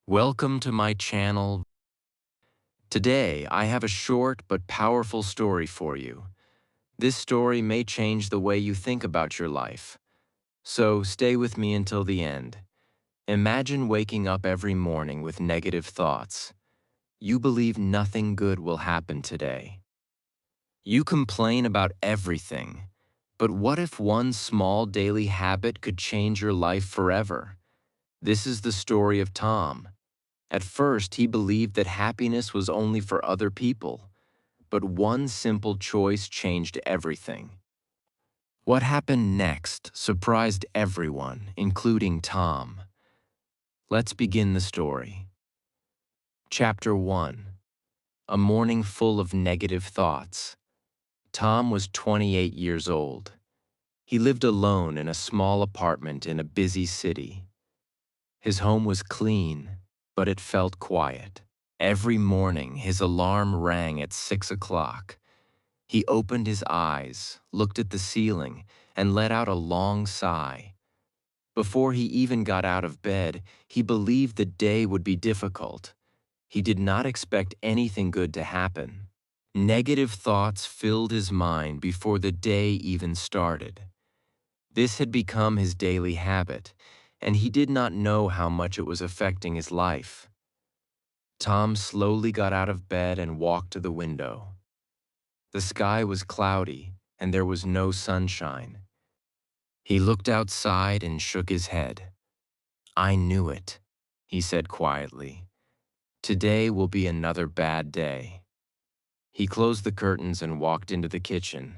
Welcome to my channel. Today, I have a short but powerful story for you. This story may change the way you think about your life. So stay with me until the end. Imagine waking up every morning with negative thoughts. You believe nothing good will happen today. You complain about everything. But what if one small daily habit could change your life forever? This is the story of Tom. At first, he believed that happiness was only for other people, but one simple choice changed everything. What happened next surprised everyone, including Tom. Let's begin the story. Chapter 1. A morning full of negative thoughts. Tom was 28 years old. He lived alone in a small apartment in a busy city. His home was clean, but it felt quiet. Every morning, his alarm rang at 6 o'clock. He opened his eyes, looked at the ceiling, and let out a long sigh. Before he even got out of bed, he believed the day would be difficult. He did not expect anything good to happen. Negative thoughts filled his mind before the day even started. This had become his daily habit, and he did not know how much it was affecting his life. Tom slowly got out of bed and walked to the window. The sky was cloudy, and there was no sunshine. He looked outside and shook his head. "I knew it," he said quietly. "Today will be another bad day." He closed the curtains and walked into the kitchen.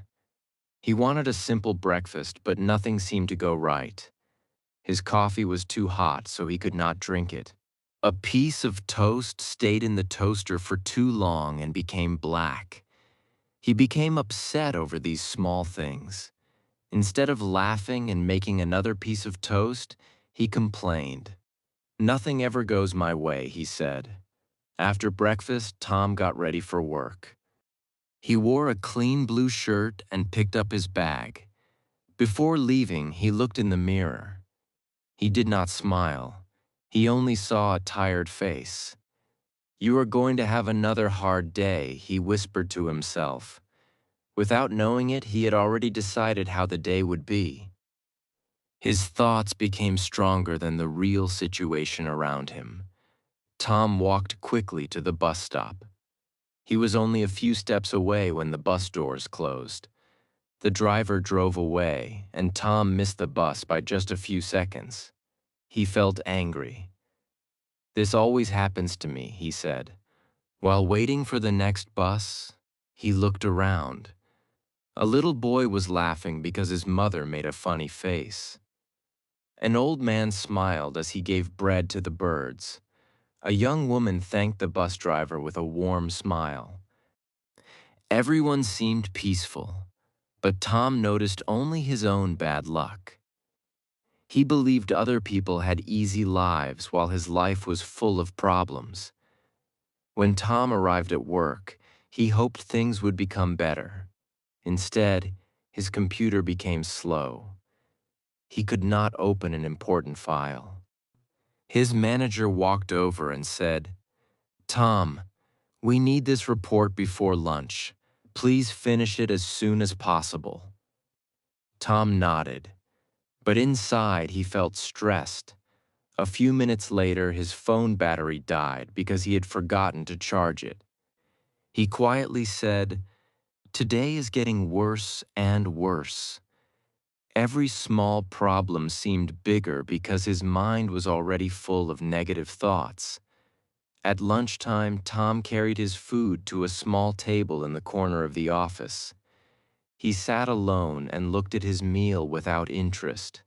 He wanted a simple breakfast, but nothing seemed to go right. His coffee was too hot, so he could not drink it. A piece of toast stayed in the toaster for too long and became black. He became upset over these small things. Instead of laughing and making another piece of toast, he complained. "Nothing ever goes my way," he said. After breakfast, Tom got ready for work. He wore a clean blue shirt and picked up his bag. Before leaving, he looked in the mirror. He did not smile. He only saw a tired face. "You are going to have another hard day," he whispered to himself. Without knowing it, he had already decided how the day would be. His thoughts became stronger than the real situation around him. Tom walked quickly to the bus stop. He was only a few steps away when the bus doors closed. The driver drove away, and Tom missed the bus by just a few seconds. He felt angry. "This always happens to me," he said. While waiting for the next bus, he looked around. A little boy was laughing because his mother made a funny face. An old man smiled as he gave bread to the birds. A young woman thanked the bus driver with a warm smile. Everyone seemed peaceful, but Tom noticed only his own bad luck. He believed other people had easy lives while his life was full of problems. When Tom arrived at work, he hoped things would become better. Instead, his computer became slow. He could not open an important file. His manager walked over and said, "Tom, we need this report before lunch. Please finish it as soon as possible." Tom nodded, but inside he felt stressed. A few minutes later, his phone battery died because he had forgotten to charge it. He quietly said, "Today is getting worse and worse." Every small problem seemed bigger because his mind was already full of negative thoughts. At lunchtime, Tom carried his food to a small table in the corner of the office. He sat alone and looked at his meal without interest.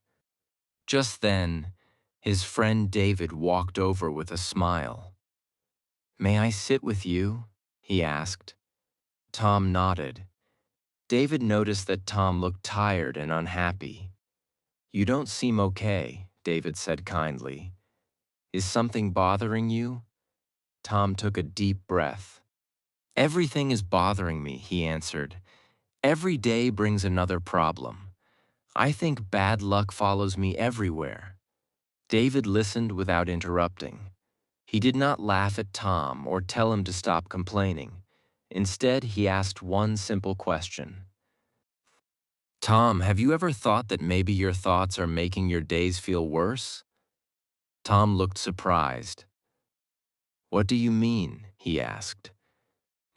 Just then, his friend David walked over with a smile. "May I sit with you?" he asked. Tom nodded. David noticed that Tom looked tired and unhappy. "You don't seem okay," David said kindly. "Is something bothering you?" Tom took a deep breath. "Everything is bothering me," he answered. "Every day brings another problem. I think bad luck follows me everywhere." David listened without interrupting. He did not laugh at Tom or tell him to stop complaining. Instead, he asked one simple question. Tom, have you ever thought that maybe your thoughts are making your days feel worse? Tom looked surprised. What do you mean? He asked.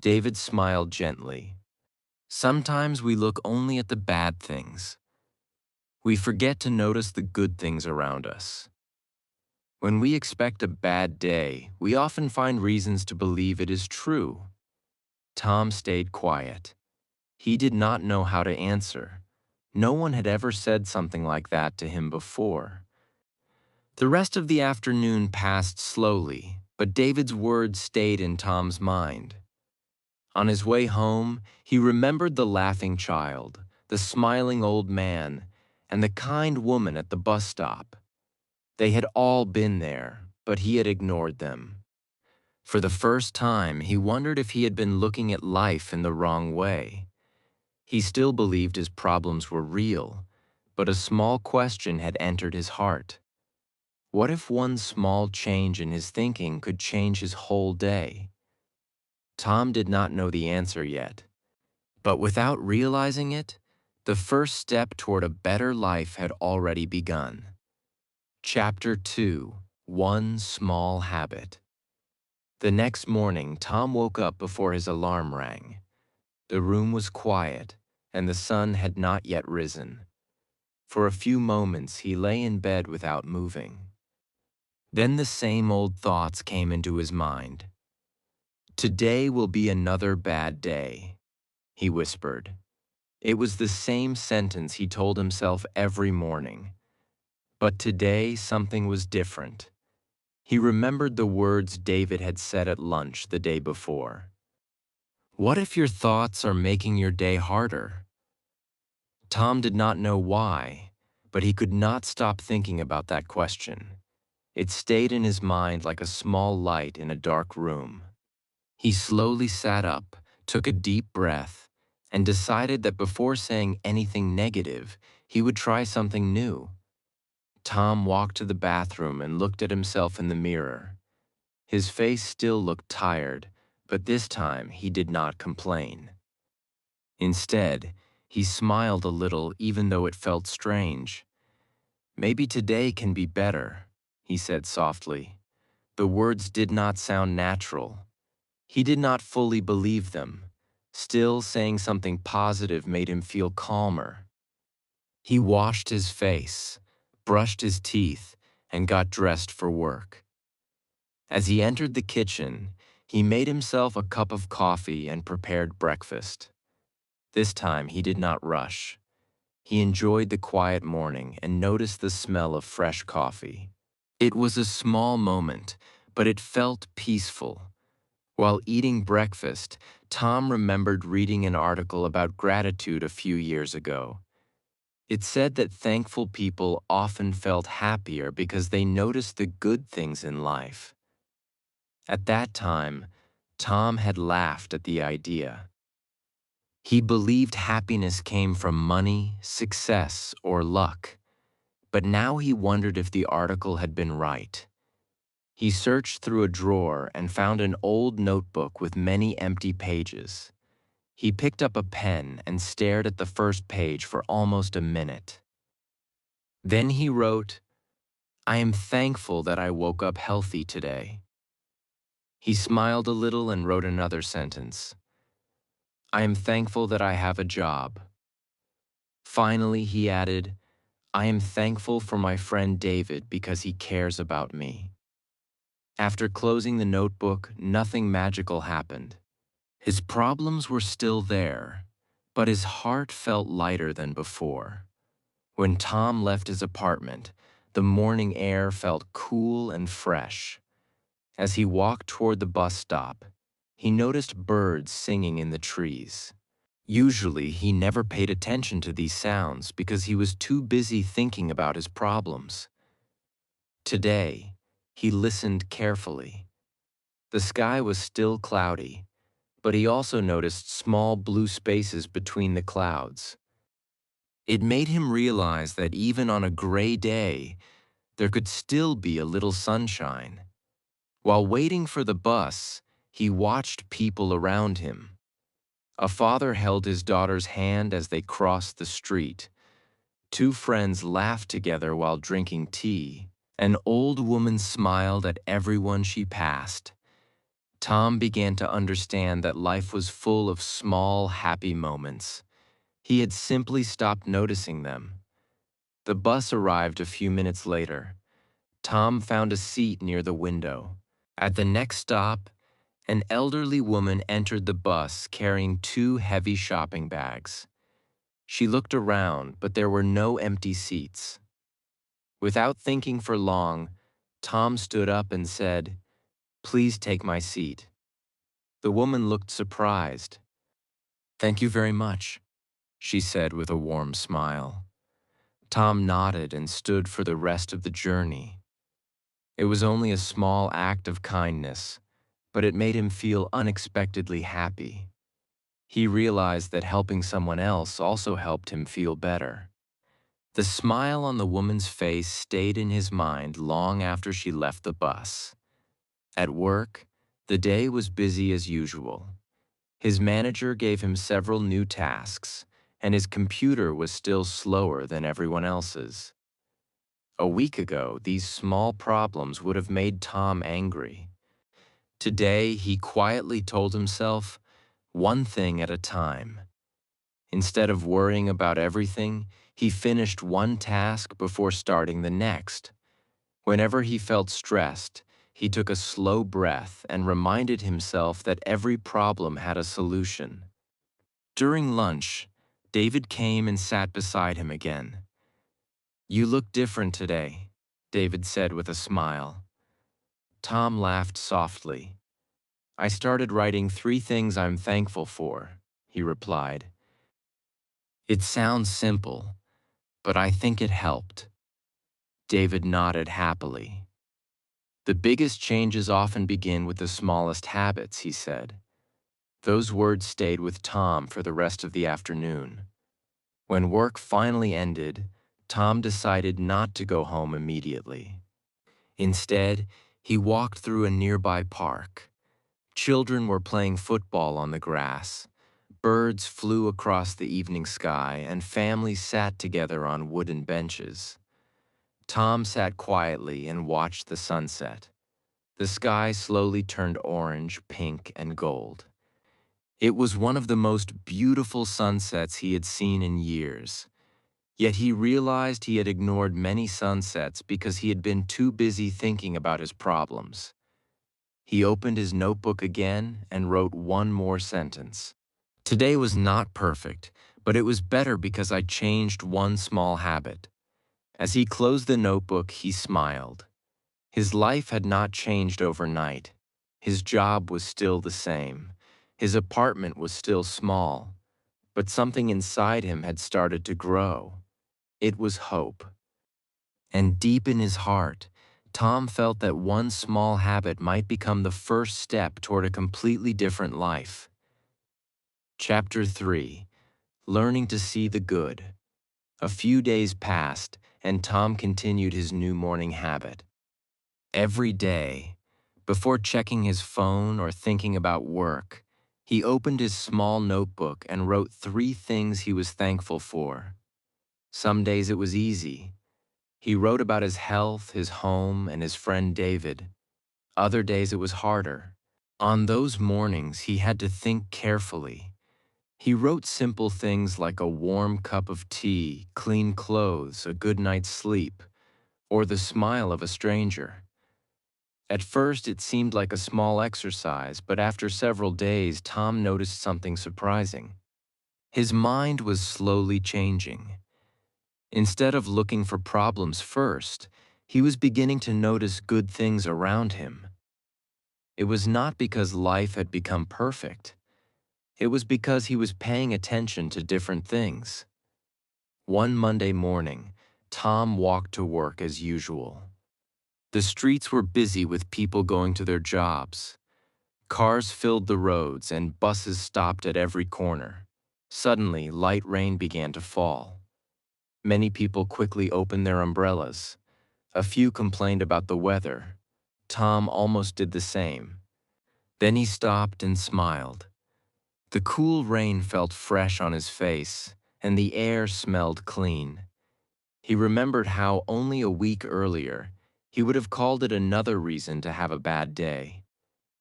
David smiled gently. Sometimes we look only at the bad things. We forget to notice the good things around us. When we expect a bad day, we often find reasons to believe it is true. Tom stayed quiet. He did not know how to answer. No one had ever said something like that to him before. The rest of the afternoon passed slowly, but David's words stayed in Tom's mind. On his way home, he remembered the laughing child, the smiling old man, and the kind woman at the bus stop. They had all been there, but he had ignored them. For the first time, he wondered if he had been looking at life in the wrong way. He still believed his problems were real, but a small question had entered his heart. What if one small change in his thinking could change his whole day? Tom did not know the answer yet, but without realizing it, the first step toward a better life had already begun. Chapter 2: One Small Habit. The next morning, Tom woke up before his alarm rang. The room was quiet, and the sun had not yet risen. For a few moments, he lay in bed without moving. Then the same old thoughts came into his mind. Today will be another bad day, he whispered. It was the same sentence he told himself every morning. But today, something was different. He remembered the words David had said at lunch the day before. What if your thoughts are making your day harder? Tom did not know why, but he could not stop thinking about that question. It stayed in his mind like a small light in a dark room. He slowly sat up, took a deep breath, and decided that before saying anything negative, he would try something new. Tom walked to the bathroom and looked at himself in the mirror. His face still looked tired, but this time he did not complain. Instead, he smiled a little even though it felt strange. Maybe today can be better, he said softly. The words did not sound natural. He did not fully believe them. Still, saying something positive made him feel calmer. He washed his face, brushed his teeth, and got dressed for work. As he entered the kitchen, he made himself a cup of coffee and prepared breakfast. This time he did not rush. He enjoyed the quiet morning and noticed the smell of fresh coffee. It was a small moment, but it felt peaceful. While eating breakfast, Tom remembered reading an article about gratitude a few years ago. It said that thankful people often felt happier because they noticed the good things in life. At that time, Tom had laughed at the idea. He believed happiness came from money, success, or luck, but now he wondered if the article had been right. He searched through a drawer and found an old notebook with many empty pages. He picked up a pen and stared at the first page for almost a minute. Then he wrote, "I am thankful that I woke up healthy today." He smiled a little and wrote another sentence. "I am thankful that I have a job." Finally, he added, "I am thankful for my friend David because he cares about me." After closing the notebook, nothing magical happened. His problems were still there, but his heart felt lighter than before. When Tom left his apartment, the morning air felt cool and fresh. As he walked toward the bus stop, he noticed birds singing in the trees. Usually, he never paid attention to these sounds because he was too busy thinking about his problems. Today, he listened carefully. The sky was still cloudy, but he also noticed small blue spaces between the clouds. It made him realize that even on a gray day, there could still be a little sunshine. While waiting for the bus, he watched people around him. A father held his daughter's hand as they crossed the street. Two friends laughed together while drinking tea. An old woman smiled at everyone she passed. Tom began to understand that life was full of small, happy moments. He had simply stopped noticing them. The bus arrived a few minutes later. Tom found a seat near the window. At the next stop, an elderly woman entered the bus carrying two heavy shopping bags. She looked around, but there were no empty seats. Without thinking for long, Tom stood up and said, "Please take my seat." The woman looked surprised. "Thank you very much," she said with a warm smile. Tom nodded and stood for the rest of the journey. It was only a small act of kindness, but it made him feel unexpectedly happy. He realized that helping someone else also helped him feel better. The smile on the woman's face stayed in his mind long after she left the bus. At work, the day was busy as usual. His manager gave him several new tasks, and his computer was still slower than everyone else's. A week ago, these small problems would have made Tom angry. Today, he quietly told himself, one thing at a time. Instead of worrying about everything, he finished one task before starting the next. Whenever he felt stressed, he took a slow breath and reminded himself that every problem had a solution. During lunch, David came and sat beside him again. "You look different today," David said with a smile. Tom laughed softly. "I started writing 3 things I'm thankful for," he replied. "It sounds simple, but I think it helped." David nodded happily. "The biggest changes often begin with the smallest habits," he said. Those words stayed with Tom for the rest of the afternoon. When work finally ended, Tom decided not to go home immediately. Instead, he walked through a nearby park. Children were playing football on the grass. Birds flew across the evening sky, and families sat together on wooden benches. Tom sat quietly and watched the sunset. The sky slowly turned orange, pink, and gold. It was one of the most beautiful sunsets he had seen in years. Yet he realized he had ignored many sunsets because he had been too busy thinking about his problems. He opened his notebook again and wrote one more sentence. "Today was not perfect, but it was better because I changed one small habit." As he closed the notebook, he smiled. His life had not changed overnight. His job was still the same. His apartment was still small. But something inside him had started to grow. It was hope. And deep in his heart, Tom felt that one small habit might become the first step toward a completely different life. Chapter 3. Learning to See the Good. A few days passed, and Tom continued his new morning habit. Every day, before checking his phone or thinking about work, he opened his small notebook and wrote 3 things he was thankful for. Some days it was easy. He wrote about his health, his home, and his friend David. Other days it was harder. On those mornings, he had to think carefully. He wrote simple things like a warm cup of tea, clean clothes, a good night's sleep, or the smile of a stranger. At first, it seemed like a small exercise, but after several days, Tom noticed something surprising. His mind was slowly changing. Instead of looking for problems first, he was beginning to notice good things around him. It was not because life had become perfect. It was because he was paying attention to different things. One Monday morning, Tom walked to work as usual. The streets were busy with people going to their jobs. Cars filled the roads and buses stopped at every corner. Suddenly, light rain began to fall. Many people quickly opened their umbrellas. A few complained about the weather. Tom almost did the same. Then he stopped and smiled. The cool rain felt fresh on his face, and the air smelled clean. He remembered how only a week earlier, he would have called it another reason to have a bad day.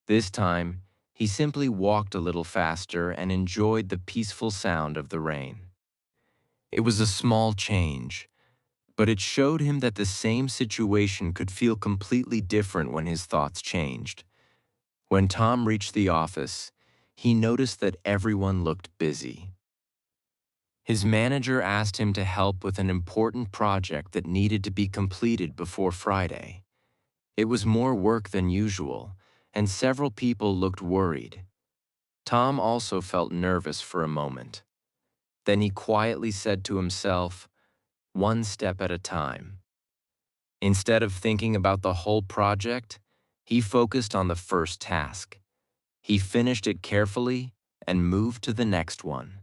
This time, he simply walked a little faster and enjoyed the peaceful sound of the rain. It was a small change, but it showed him that the same situation could feel completely different when his thoughts changed. When Tom reached the office, he noticed that everyone looked busy. His manager asked him to help with an important project that needed to be completed before Friday. It was more work than usual, and several people looked worried. Tom also felt nervous for a moment. Then he quietly said to himself, "One step at a time." Instead of thinking about the whole project, he focused on the first task. He finished it carefully and moved to the next one.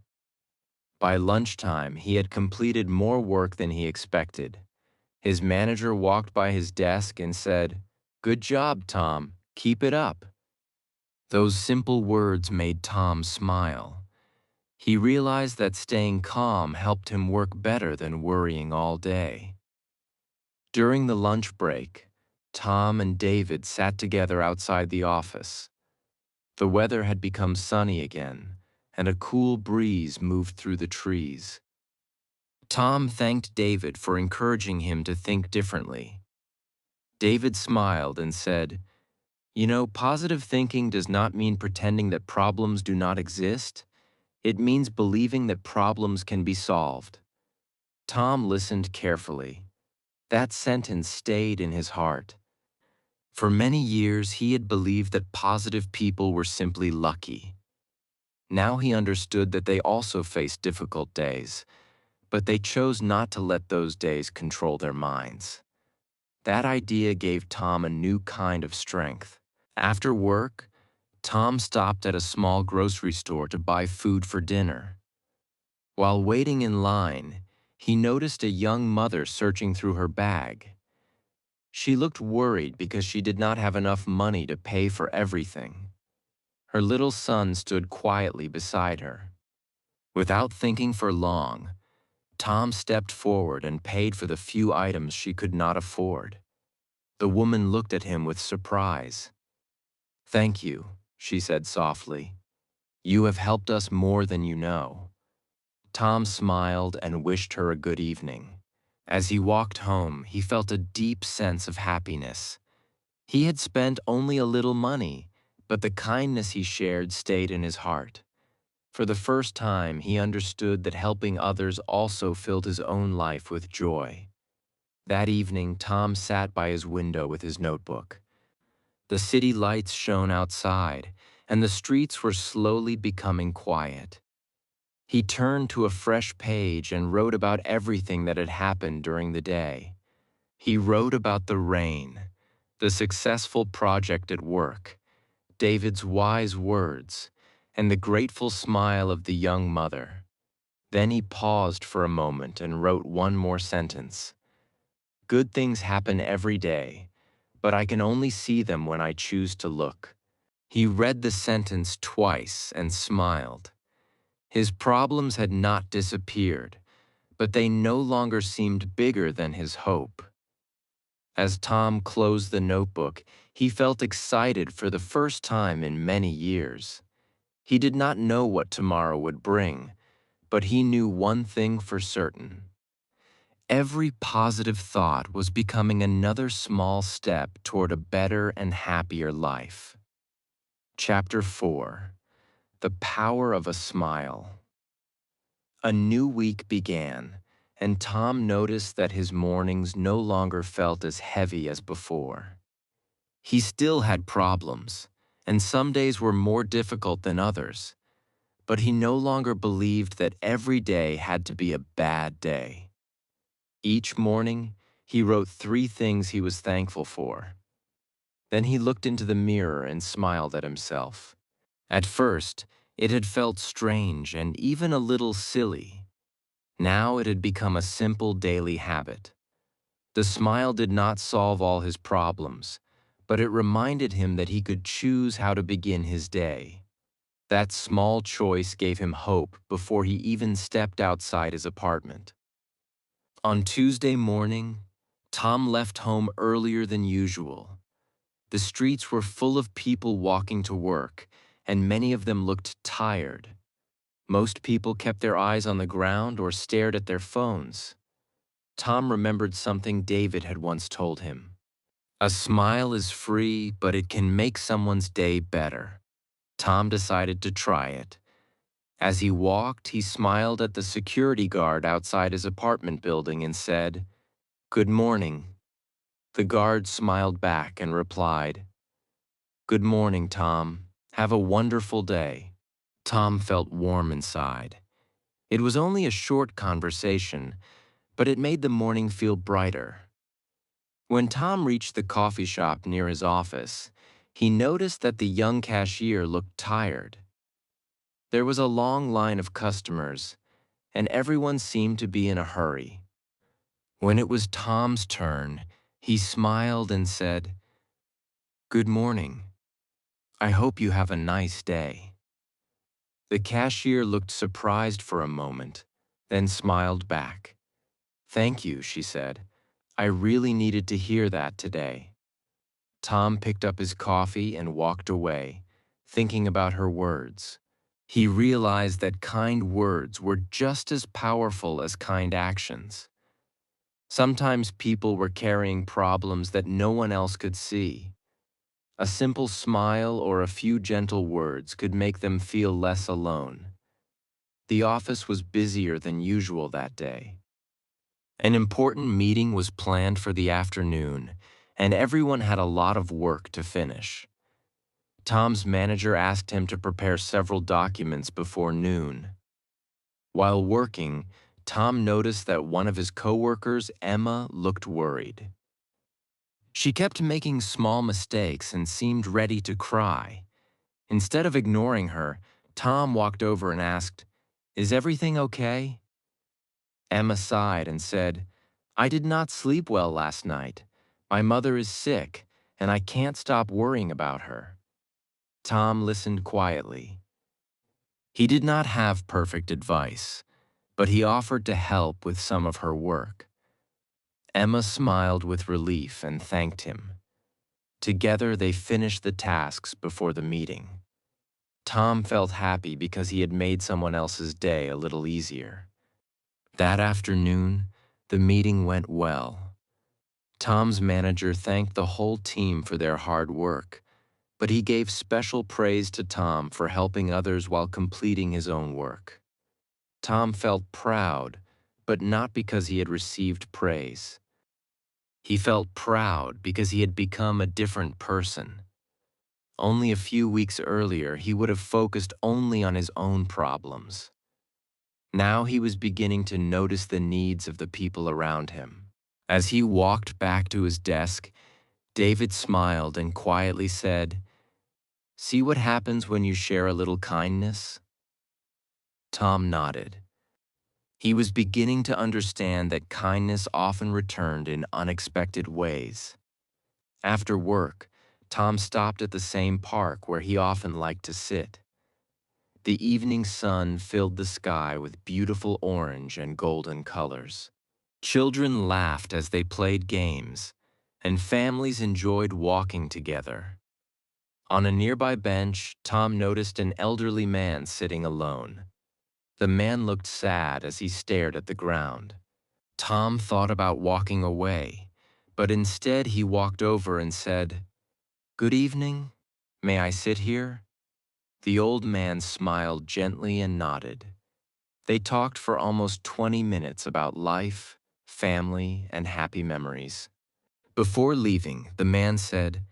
By lunchtime, he had completed more work than he expected. His manager walked by his desk and said, "Good job, Tom. Keep it up." Those simple words made Tom smile. He realized that staying calm helped him work better than worrying all day. During the lunch break, Tom and David sat together outside the office. The weather had become sunny again, and a cool breeze moved through the trees. Tom thanked David for encouraging him to think differently. David smiled and said, "You know, positive thinking does not mean pretending that problems do not exist. It means believing that problems can be solved." Tom listened carefully. That sentence stayed in his heart. For many years, he had believed that positive people were simply lucky. Now he understood that they also faced difficult days, but they chose not to let those days control their minds. That idea gave Tom a new kind of strength. After work, Tom stopped at a small grocery store to buy food for dinner. While waiting in line, he noticed a young mother searching through her bag. She looked worried because she did not have enough money to pay for everything. Her little son stood quietly beside her. Without thinking for long, Tom stepped forward and paid for the few items she could not afford. The woman looked at him with surprise. "Thank you," she said softly. "You have helped us more than you know." Tom smiled and wished her a good evening. As he walked home, he felt a deep sense of happiness. He had spent only a little money, but the kindness he shared stayed in his heart. For the first time, he understood that helping others also filled his own life with joy. That evening, Tom sat by his window with his notebook. The city lights shone outside, and the streets were slowly becoming quiet. He turned to a fresh page and wrote about everything that had happened during the day. He wrote about the rain, the successful project at work, David's wise words, and the grateful smile of the young mother. Then he paused for a moment and wrote one more sentence. "Good things happen every day, but I can only see them when I choose to look." He read the sentence twice and smiled. His problems had not disappeared, but they no longer seemed bigger than his hope. As Tom closed the notebook, he felt excited for the first time in many years. He did not know what tomorrow would bring, but he knew one thing for certain. Every positive thought was becoming another small step toward a better and happier life. Chapter 4: The Power of a Smile. A new week began, and Tom noticed that his mornings no longer felt as heavy as before. He still had problems, and some days were more difficult than others, but he no longer believed that every day had to be a bad day. Each morning, he wrote 3 things he was thankful for. Then he looked into the mirror and smiled at himself. At first, it had felt strange and even a little silly. Now it had become a simple daily habit. The smile did not solve all his problems, but it reminded him that he could choose how to begin his day. That small choice gave him hope before he even stepped outside his apartment. On Tuesday morning, Tom left home earlier than usual. The streets were full of people walking to work, and many of them looked tired. Most people kept their eyes on the ground or stared at their phones. Tom remembered something David had once told him. A smile is free, but it can make someone's day better. Tom decided to try it. As he walked, he smiled at the security guard outside his apartment building and said, "Good morning." The guard smiled back and replied, "Good morning, Tom. Have a wonderful day." Tom felt warm inside. It was only a short conversation, but it made the morning feel brighter. When Tom reached the coffee shop near his office, he noticed that the young cashier looked tired. There was a long line of customers, and everyone seemed to be in a hurry. When it was Tom's turn, he smiled and said, "Good morning. I hope you have a nice day." The cashier looked surprised for a moment, then smiled back. "Thank you," she said. "I really needed to hear that today." Tom picked up his coffee and walked away, thinking about her words. He realized that kind words were just as powerful as kind actions. Sometimes people were carrying problems that no one else could see. A simple smile or a few gentle words could make them feel less alone. The office was busier than usual that day. An important meeting was planned for the afternoon, and everyone had a lot of work to finish. Tom's manager asked him to prepare several documents before noon. While working, Tom noticed that one of his coworkers, Emma, looked worried. She kept making small mistakes and seemed ready to cry. Instead of ignoring her, Tom walked over and asked, "Is everything okay?" Emma sighed and said, "I did not sleep well last night. My mother is sick, and I can't stop worrying about her." Tom listened quietly. He did not have perfect advice, but he offered to help with some of her work. Emma smiled with relief and thanked him. Together they finished the tasks before the meeting. Tom felt happy because he had made someone else's day a little easier. That afternoon, the meeting went well. Tom's manager thanked the whole team for their hard work, but he gave special praise to Tom for helping others while completing his own work. Tom felt proud, but not because he had received praise. He felt proud because he had become a different person. Only a few weeks earlier, he would have focused only on his own problems. Now he was beginning to notice the needs of the people around him. As he walked back to his desk, David smiled and quietly said, "See what happens when you share a little kindness?" Tom nodded. He was beginning to understand that kindness often returned in unexpected ways. After work, Tom stopped at the same park where he often liked to sit. The evening sun filled the sky with beautiful orange and golden colors. Children laughed as they played games, and families enjoyed walking together. On a nearby bench, Tom noticed an elderly man sitting alone. The man looked sad as he stared at the ground. Tom thought about walking away, but instead he walked over and said, "Good evening. May I sit here?" The old man smiled gently and nodded. They talked for almost 20 minutes about life, family, and happy memories. Before leaving, the man said,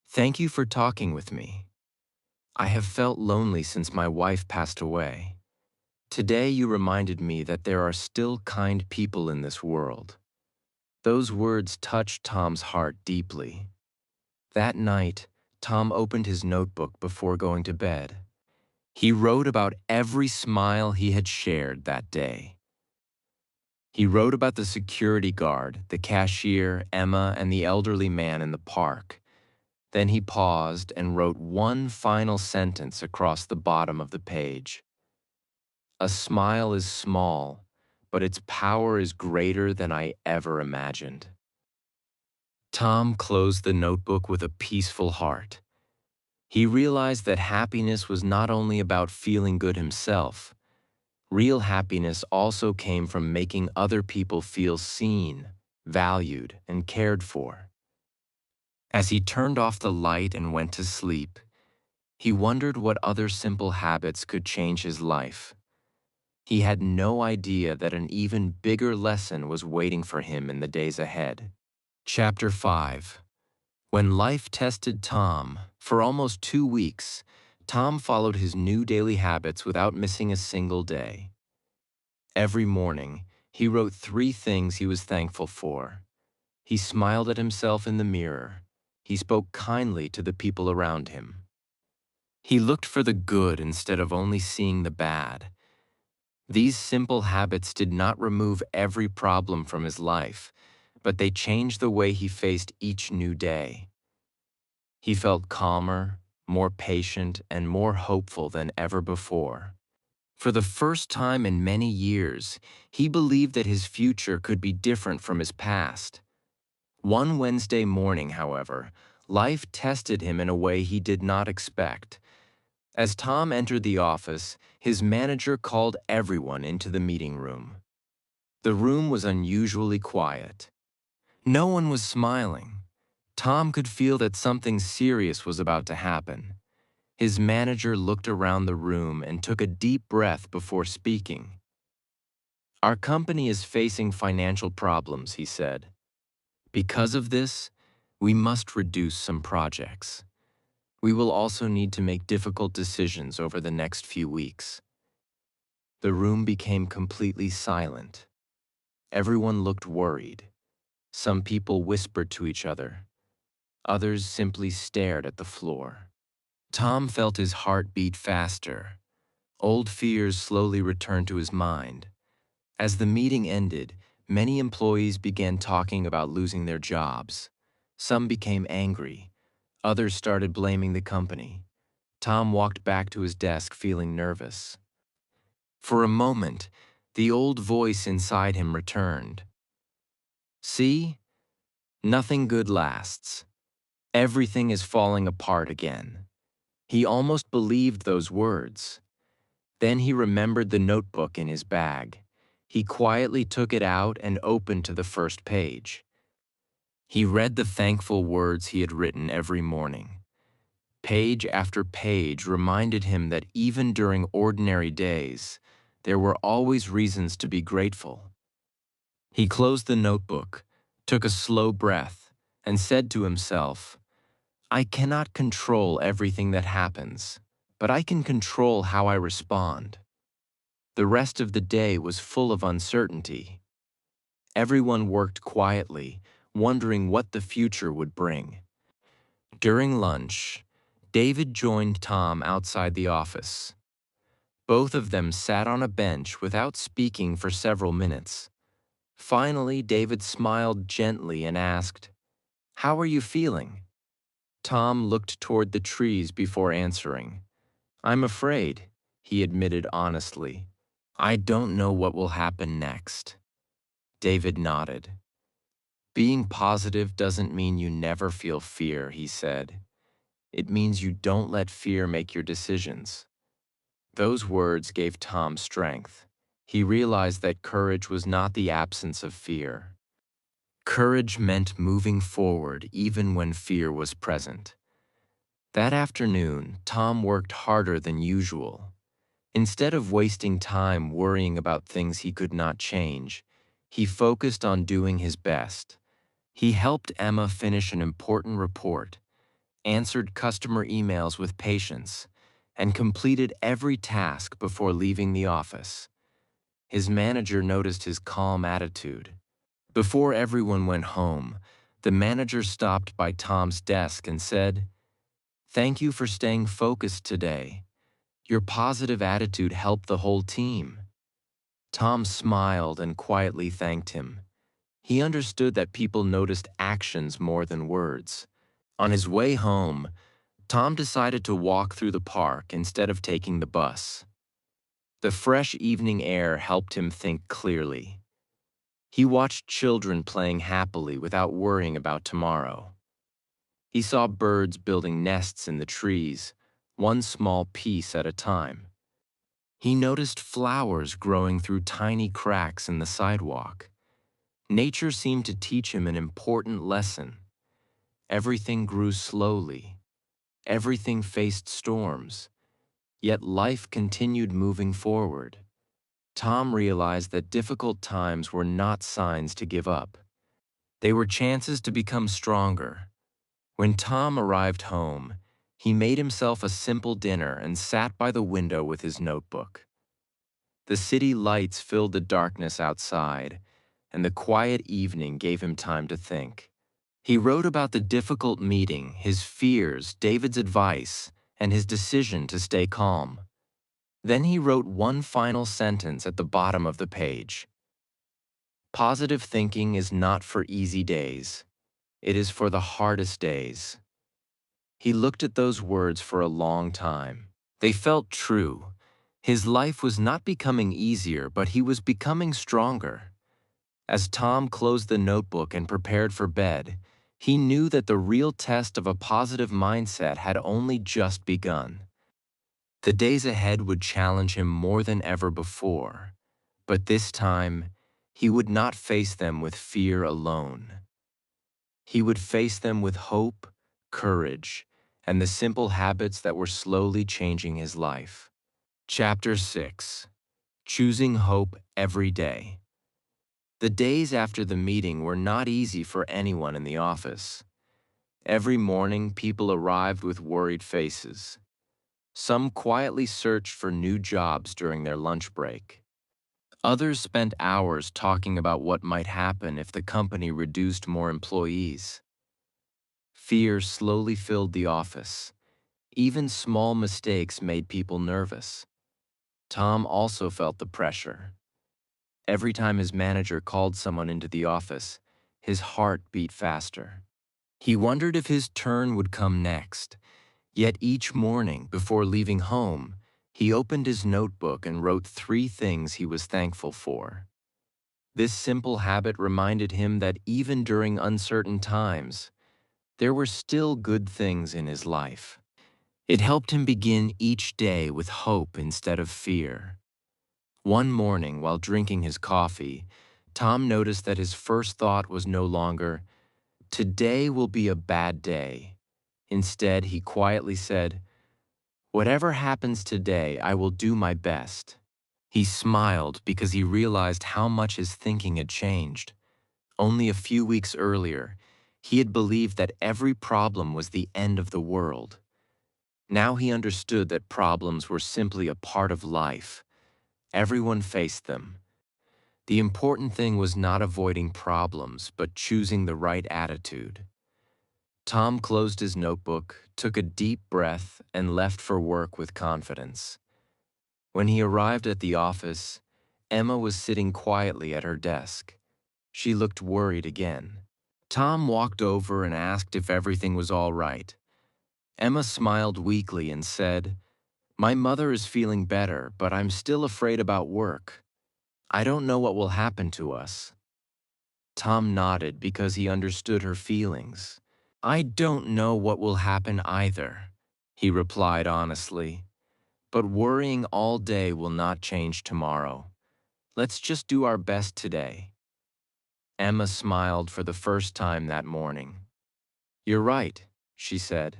"Thank you for talking with me. I have felt lonely since my wife passed away. Today you reminded me that there are still kind people in this world." Those words touched Tom's heart deeply. That night, Tom opened his notebook before going to bed. He wrote about every smile he had shared that day. He wrote about the security guard, the cashier, Emma, and the elderly man in the park. Then he paused and wrote one final sentence across the bottom of the page. A smile is small, but its power is greater than I ever imagined. Tom closed the notebook with a peaceful heart. He realized that happiness was not only about feeling good himself. Real happiness also came from making other people feel seen, valued, and cared for. As he turned off the light and went to sleep, he wondered what other simple habits could change his life. He had no idea that an even bigger lesson was waiting for him in the days ahead. Chapter 5. When life tested Tom, for almost 2 weeks, Tom followed his new daily habits without missing a single day. Every morning, he wrote 3 things he was thankful for. He smiled at himself in the mirror. He spoke kindly to the people around him. He looked for the good instead of only seeing the bad. These simple habits did not remove every problem from his life, but they changed the way he faced each new day. He felt calmer, more patient, and more hopeful than ever before. For the first time in many years, he believed that his future could be different from his past. One Wednesday morning, however, life tested him in a way he did not expect. As Tom entered the office, his manager called everyone into the meeting room. The room was unusually quiet. No one was smiling. Tom could feel that something serious was about to happen. His manager looked around the room and took a deep breath before speaking. "Our company is facing financial problems," he said. "Because of this, we must reduce some projects. We will also need to make difficult decisions over the next few weeks." The room became completely silent. Everyone looked worried. Some people whispered to each other. Others simply stared at the floor. Tom felt his heart beat faster. Old fears slowly returned to his mind. As the meeting ended, many employees began talking about losing their jobs. Some became angry. Others started blaming the company. Tom walked back to his desk feeling nervous. For a moment, the old voice inside him returned. "See? Nothing good lasts. Everything is falling apart again." He almost believed those words. Then he remembered the notebook in his bag. He quietly took it out and opened to the first page. He read the thankful words he had written every morning. Page after page reminded him that even during ordinary days, there were always reasons to be grateful. He closed the notebook, took a slow breath, and said to himself, "I cannot control everything that happens, but I can control how I respond." The rest of the day was full of uncertainty. Everyone worked quietly, wondering what the future would bring. During lunch, David joined Tom outside the office. Both of them sat on a bench without speaking for several minutes. Finally, David smiled gently and asked, "How are you feeling?" Tom looked toward the trees before answering. "I'm afraid," he admitted honestly. "I don't know what will happen next." David nodded. "Being positive doesn't mean you never feel fear," he said. "It means you don't let fear make your decisions." Those words gave Tom strength. He realized that courage was not the absence of fear. Courage meant moving forward even when fear was present. That afternoon, Tom worked harder than usual. Instead of wasting time worrying about things he could not change, he focused on doing his best. He helped Emma finish an important report, answered customer emails with patience, and completed every task before leaving the office. His manager noticed his calm attitude. Before everyone went home, the manager stopped by Tom's desk and said, "Thank you for staying focused today. Your positive attitude helped the whole team." Tom smiled and quietly thanked him. He understood that people noticed actions more than words. On his way home, Tom decided to walk through the park instead of taking the bus. The fresh evening air helped him think clearly. He watched children playing happily without worrying about tomorrow. He saw birds building nests in the trees, one small piece at a time. He noticed flowers growing through tiny cracks in the sidewalk. Nature seemed to teach him an important lesson. Everything grew slowly. Everything faced storms. Yet life continued moving forward. Tom realized that difficult times were not signs to give up. They were chances to become stronger. When Tom arrived home, he made himself a simple dinner and sat by the window with his notebook. The city lights filled the darkness outside, and the quiet evening gave him time to think. He wrote about the difficult meeting, his fears, David's advice, and his decision to stay calm. Then he wrote one final sentence at the bottom of the page. Positive thinking is not for easy days. It is for the hardest days. He looked at those words for a long time. They felt true. His life was not becoming easier, but he was becoming stronger. As Tom closed the notebook and prepared for bed, he knew that the real test of a positive mindset had only just begun. The days ahead would challenge him more than ever before, but this time, he would not face them with fear alone. He would face them with hope, courage, and the simple habits that were slowly changing his life. Chapter 6. Choosing Hope Every Day. The days after the meeting were not easy for anyone in the office. Every morning, people arrived with worried faces. Some quietly searched for new jobs during their lunch break. Others spent hours talking about what might happen if the company reduced more employees. Fear slowly filled the office. Even small mistakes made people nervous. Tom also felt the pressure. Every time his manager called someone into the office, his heart beat faster. He wondered if his turn would come next. Yet each morning, before leaving home, he opened his notebook and wrote 3 things he was thankful for. This simple habit reminded him that even during uncertain times, there were still good things in his life. It helped him begin each day with hope instead of fear. One morning, while drinking his coffee, Tom noticed that his first thought was no longer, "Today will be a bad day." Instead, he quietly said, "Whatever happens today, I will do my best." He smiled because he realized how much his thinking had changed. Only a few weeks earlier, he had believed that every problem was the end of the world. Now he understood that problems were simply a part of life. Everyone faced them. The important thing was not avoiding problems, but choosing the right attitude. Tom closed his notebook, took a deep breath, and left for work with confidence. When he arrived at the office, Emma was sitting quietly at her desk. She looked worried again. Tom walked over and asked if everything was all right. Emma smiled weakly and said, "My mother is feeling better, but I'm still afraid about work. I don't know what will happen to us." Tom nodded because he understood her feelings. "I don't know what will happen either," he replied honestly. "But worrying all day will not change tomorrow. Let's just do our best today." Emma smiled for the first time that morning. "You're right," she said.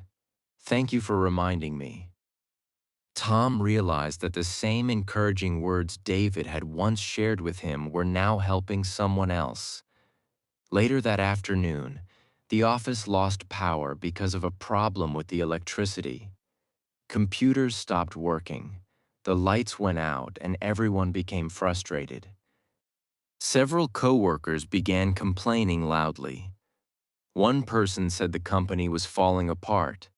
"Thank you for reminding me." Tom realized that the same encouraging words David had once shared with him were now helping someone else. Later that afternoon, the office lost power because of a problem with the electricity. Computers stopped working, the lights went out, and everyone became frustrated. Several coworkers began complaining loudly. One person said the company was falling apart.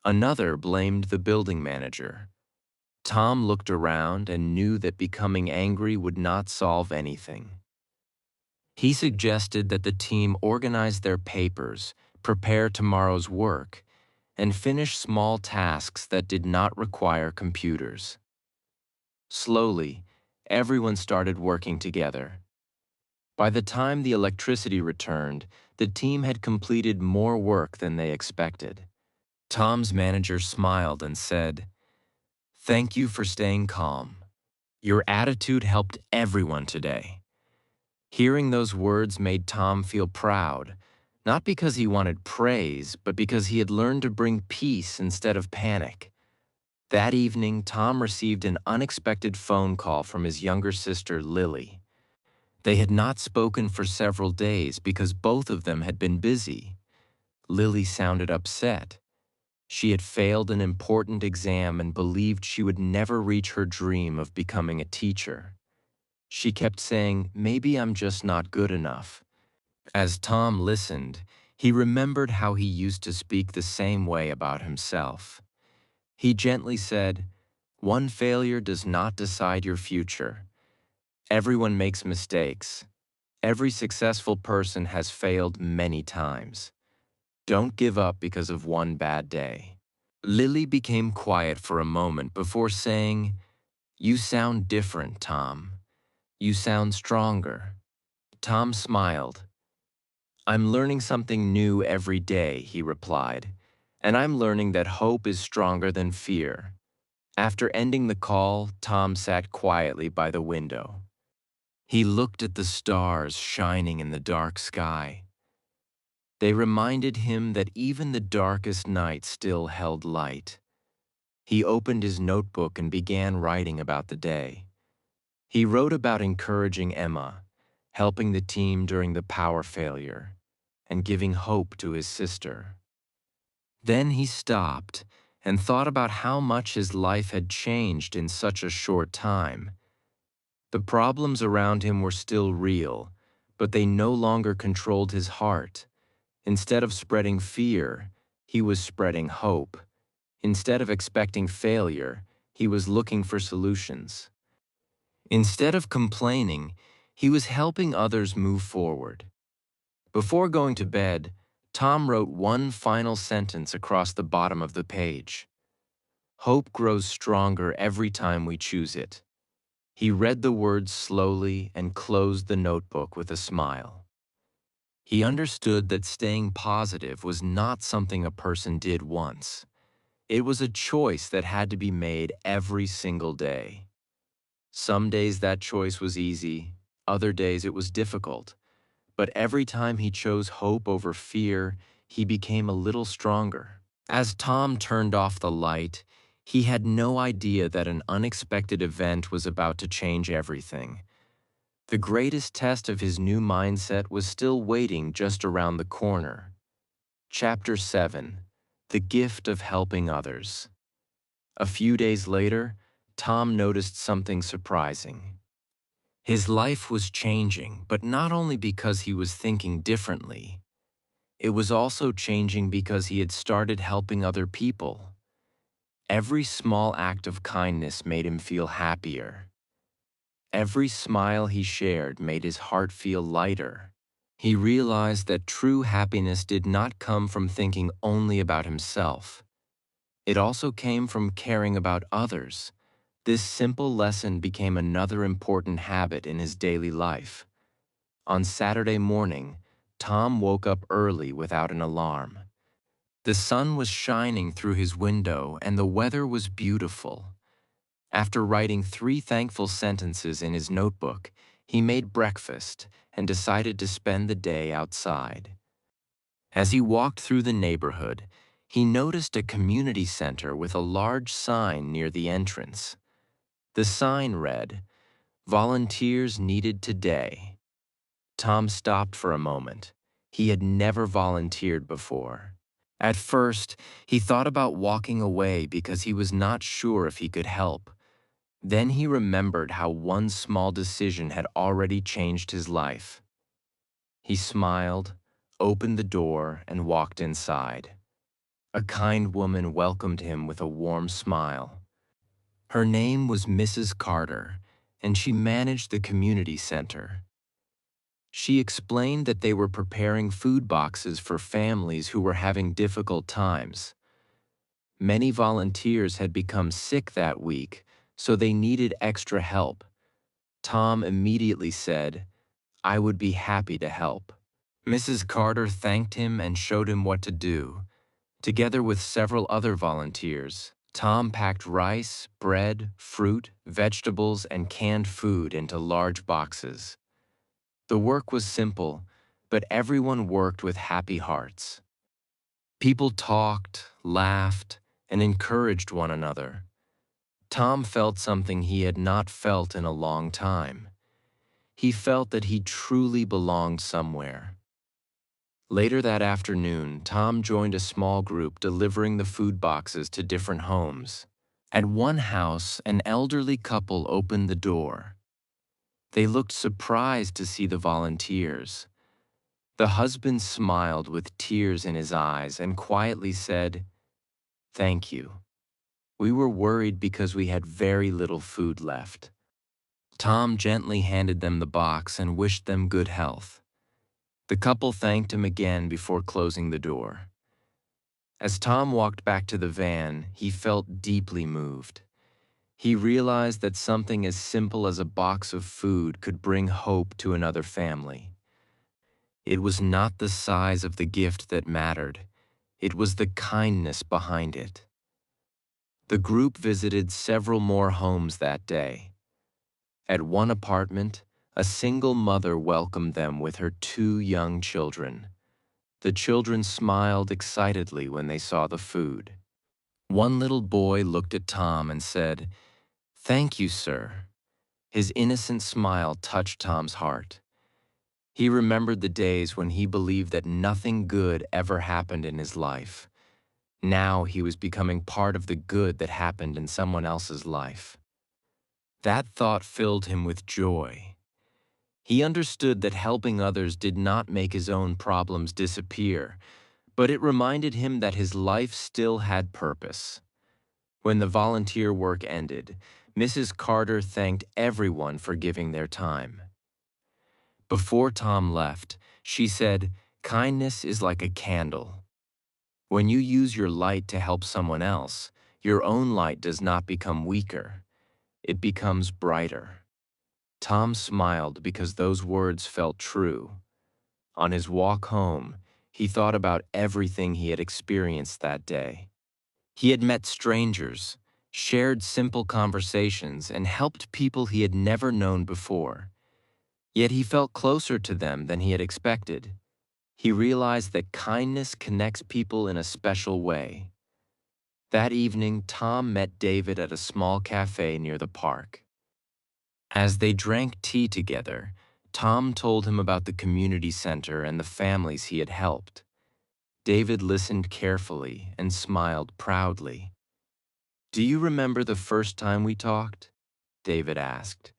Another blamed the building manager. Tom looked around and knew that becoming angry would not solve anything. He suggested that the team organize their papers, prepare tomorrow's work, and finish small tasks that did not require computers. Slowly, everyone started working together. By the time the electricity returned, the team had completed more work than they expected. Tom's manager smiled and said, "Thank you for staying calm. Your attitude helped everyone today." Hearing those words made Tom feel proud, not because he wanted praise, but because he had learned to bring peace instead of panic. That evening, Tom received an unexpected phone call from his younger sister, Lily. They had not spoken for several days because both of them had been busy. Lily sounded upset. She had failed an important exam and believed she would never reach her dream of becoming a teacher. She kept saying, "Maybe I'm just not good enough." As Tom listened, he remembered how he used to speak the same way about himself. He gently said, "One failure does not decide your future. Everyone makes mistakes. Every successful person has failed many times. Don't give up because of one bad day." Lily became quiet for a moment before saying, "You sound different, Tom. You sound stronger." Tom smiled. "I'm learning something new every day," he replied, "and I'm learning that hope is stronger than fear." After ending the call, Tom sat quietly by the window. He looked at the stars shining in the dark sky. They reminded him that even the darkest night still held light. He opened his notebook and began writing about the day. He wrote about encouraging Emma, helping the team during the power failure, and giving hope to his sister. Then he stopped and thought about how much his life had changed in such a short time. The problems around him were still real, but they no longer controlled his heart. Instead of spreading fear, he was spreading hope. Instead of expecting failure, he was looking for solutions. Instead of complaining, he was helping others move forward. Before going to bed, Tom wrote one final sentence across the bottom of the page. "Hope grows stronger every time we choose it." He read the words slowly and closed the notebook with a smile. He understood that staying positive was not something a person did once. It was a choice that had to be made every single day. Some days that choice was easy, other days it was difficult. But every time he chose hope over fear, he became a little stronger. As Tom turned off the light, he had no idea that an unexpected event was about to change everything. The greatest test of his new mindset was still waiting just around the corner. Chapter 7: The Gift of Helping Others. A few days later, Tom noticed something surprising. His life was changing, but not only because he was thinking differently. It was also changing because he had started helping other people. Every small act of kindness made him feel happier. Every smile he shared made his heart feel lighter. He realized that true happiness did not come from thinking only about himself. It also came from caring about others. This simple lesson became another important habit in his daily life. On Saturday morning, Tom woke up early without an alarm. The sun was shining through his window and the weather was beautiful. After writing 3 thankful sentences in his notebook, he made breakfast and decided to spend the day outside. As he walked through the neighborhood, he noticed a community center with a large sign near the entrance. The sign read, "Volunteers needed today." Tom stopped for a moment. He had never volunteered before. At first, he thought about walking away because he was not sure if he could help. Then he remembered how one small decision had already changed his life. He smiled, opened the door, and walked inside. A kind woman welcomed him with a warm smile. Her name was Mrs. Carter, and she managed the community center. She explained that they were preparing food boxes for families who were having difficult times. Many volunteers had become sick that week, so they needed extra help. Tom immediately said, "I would be happy to help." Mrs. Carter thanked him and showed him what to do. Together with several other volunteers, Tom packed rice, bread, fruit, vegetables, and canned food into large boxes. The work was simple, but everyone worked with happy hearts. People talked, laughed, and encouraged one another. Tom felt something he had not felt in a long time. He felt that he truly belonged somewhere. Later that afternoon, Tom joined a small group delivering the food boxes to different homes. At one house, an elderly couple opened the door. They looked surprised to see the volunteers. The husband smiled with tears in his eyes and quietly said, "Thank you. We were worried because we had very little food left." Tom gently handed them the box and wished them good health. The couple thanked him again before closing the door. As Tom walked back to the van, he felt deeply moved. He realized that something as simple as a box of food could bring hope to another family. It was not the size of the gift that mattered. It was the kindness behind it. The group visited several more homes that day. At one apartment, a single mother welcomed them with her 2 young children. The children smiled excitedly when they saw the food. One little boy looked at Tom and said, "Thank you, sir." His innocent smile touched Tom's heart. He remembered the days when he believed that nothing good ever happened in his life. Now he was becoming part of the good that happened in someone else's life. That thought filled him with joy. He understood that helping others did not make his own problems disappear, but it reminded him that his life still had purpose. When the volunteer work ended, Mrs. Carter thanked everyone for giving their time. Before Tom left, she said, "Kindness is like a candle. When you use your light to help someone else, your own light does not become weaker. It becomes brighter." Tom smiled because those words felt true. On his walk home, he thought about everything he had experienced that day. He had met strangers, shared simple conversations, and helped people he had never known before. Yet he felt closer to them than he had expected. He realized that kindness connects people in a special way. That evening, Tom met David at a small cafe near the park. As they drank tea together, Tom told him about the community center and the families he had helped. David listened carefully and smiled proudly. "Do you remember the first time we talked?" David asked.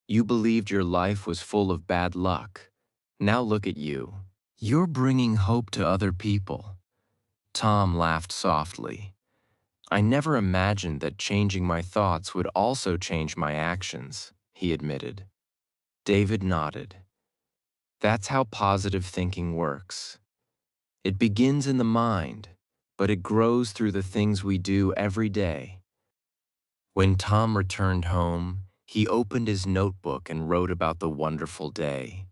"You believed your life was full of bad luck. Now look at you. You're bringing hope to other people." Tom laughed softly. "I never imagined that changing my thoughts would also change my actions," he admitted. David nodded. "That's how positive thinking works. It begins in the mind, but it grows through the things we do every day." When Tom returned home, he opened his notebook and wrote about the wonderful day.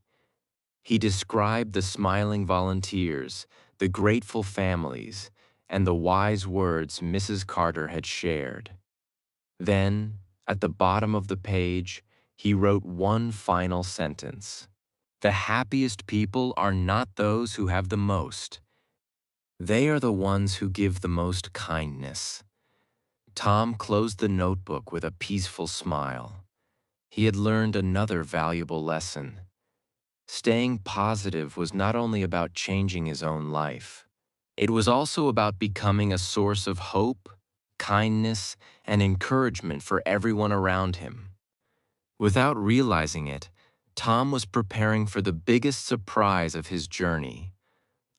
He described the smiling volunteers, the grateful families, and the wise words Mrs. Carter had shared. Then, at the bottom of the page, he wrote one final sentence. "The happiest people are not those who have the most. They are the ones who give the most kindness." Tom closed the notebook with a peaceful smile. He had learned another valuable lesson. Staying positive was not only about changing his own life. It was also about becoming a source of hope, kindness, and encouragement for everyone around him. Without realizing it, Tom was preparing for the biggest surprise of his journey,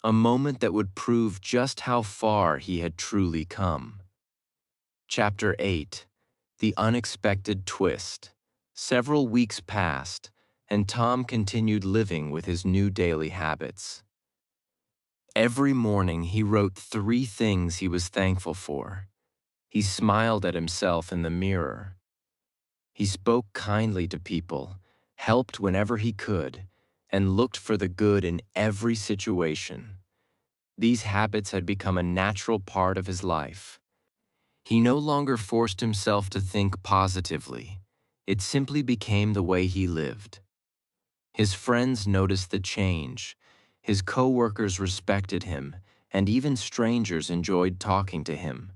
a moment that would prove just how far he had truly come. Chapter 8: The Unexpected Twist. Several weeks passed, and Tom continued living with his new daily habits. Every morning he wrote 3 things he was thankful for. He smiled at himself in the mirror. He spoke kindly to people, helped whenever he could, and looked for the good in every situation. These habits had become a natural part of his life. He no longer forced himself to think positively. It simply became the way he lived. His friends noticed the change. His coworkers respected him, and even strangers enjoyed talking to him.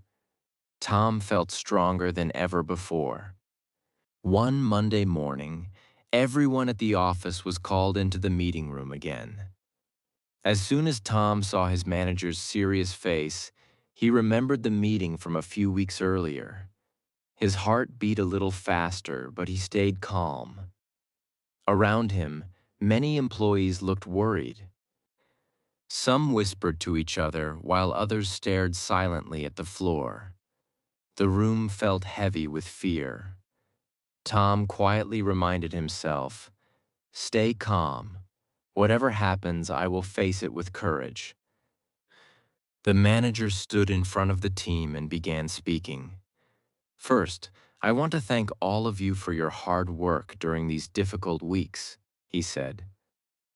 Tom felt stronger than ever before. One Monday morning, everyone at the office was called into the meeting room again. As soon as Tom saw his manager's serious face, he remembered the meeting from a few weeks earlier. His heart beat a little faster, but he stayed calm. Around him, many employees looked worried. Some whispered to each other while others stared silently at the floor. The room felt heavy with fear. Tom quietly reminded himself, "Stay calm. Whatever happens, I will face it with courage." The manager stood in front of the team and began speaking. "First, I want to thank all of you for your hard work during these difficult weeks," he said.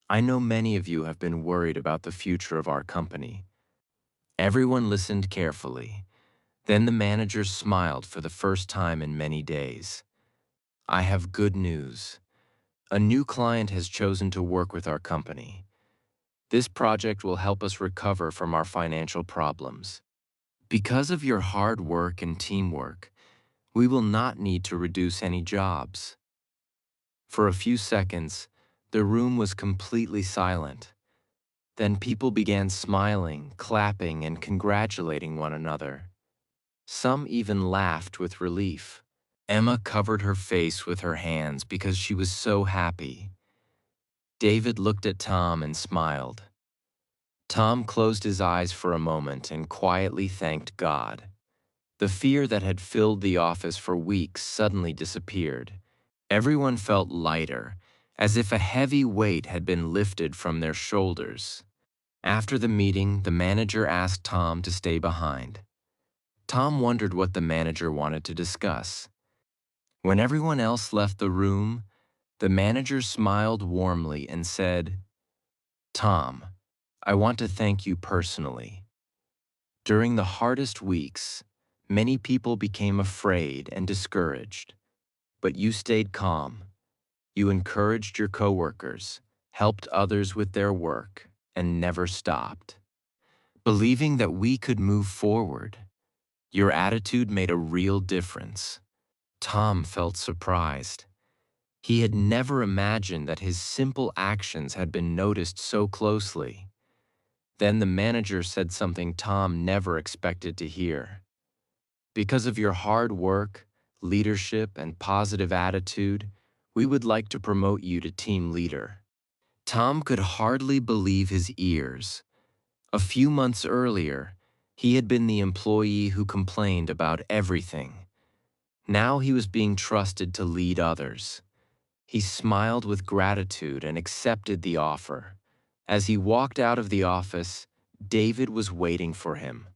"I know many of you have been worried about the future of our company." Everyone listened carefully. Then the manager smiled for the first time in many days. "I have good news. A new client has chosen to work with our company. This project will help us recover from our financial problems. Because of your hard work and teamwork, we will not need to reduce any jobs." For a few seconds, the room was completely silent. Then people began smiling, clapping, and congratulating one another. Some even laughed with relief. Emma covered her face with her hands because she was so happy. David looked at Tom and smiled. Tom closed his eyes for a moment and quietly thanked God. The fear that had filled the office for weeks suddenly disappeared. Everyone felt lighter, as if a heavy weight had been lifted from their shoulders. After the meeting, the manager asked Tom to stay behind. Tom wondered what the manager wanted to discuss. When everyone else left the room, the manager smiled warmly and said, "Tom, I want to thank you personally. During the hardest weeks, many people became afraid and discouraged, but you stayed calm. You encouraged your coworkers, helped others with their work, and never stopped. Believing that we could move forward, your attitude made a real difference." Tom felt surprised. He had never imagined that his simple actions had been noticed so closely. Then the manager said something Tom never expected to hear. "Because of your hard work, leadership, and positive attitude, we would like to promote you to team leader." Tom could hardly believe his ears. A few months earlier, he had been the employee who complained about everything. Now he was being trusted to lead others. He smiled with gratitude and accepted the offer. As he walked out of the office, David was waiting for him.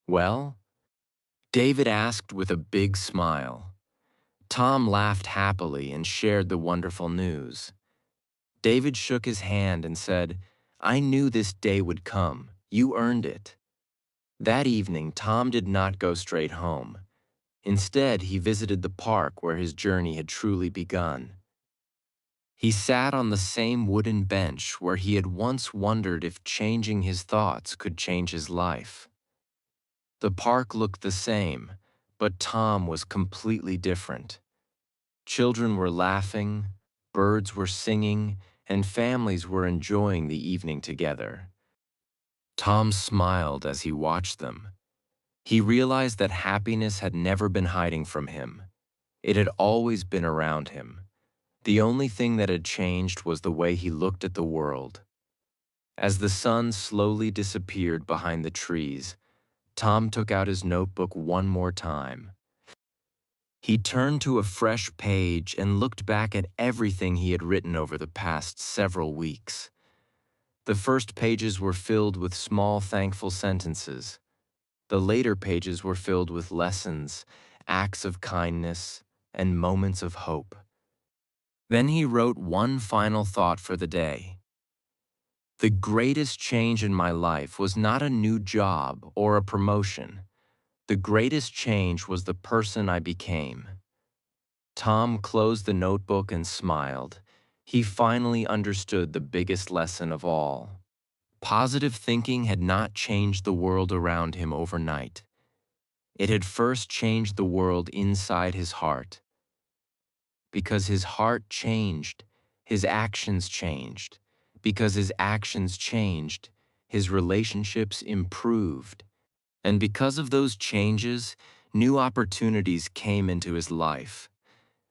"Well?" David asked with a big smile. Tom laughed happily and shared the wonderful news. David shook his hand and said, "I knew this day would come. You earned it." That evening, Tom did not go straight home. Instead, he visited the park where his journey had truly begun. He sat on the same wooden bench where he had once wondered if changing his thoughts could change his life. The park looked the same, but Tom was completely different. Children were laughing, birds were singing, and families were enjoying the evening together. Tom smiled as he watched them. He realized that happiness had never been hiding from him. It had always been around him. The only thing that had changed was the way he looked at the world. As the sun slowly disappeared behind the trees, Tom took out his notebook one more time. He turned to a fresh page and looked back at everything he had written over the past several weeks. The first pages were filled with small, thankful sentences. The later pages were filled with lessons, acts of kindness, and moments of hope. Then he wrote one final thought for the day. The greatest change in my life was not a new job or a promotion. The greatest change was the person I became. Tom closed the notebook and smiled. He finally understood the biggest lesson of all. Positive thinking had not changed the world around him overnight. It had first changed the world inside his heart. Because his heart changed, his actions changed. Because his actions changed, his relationships improved. And because of those changes, new opportunities came into his life.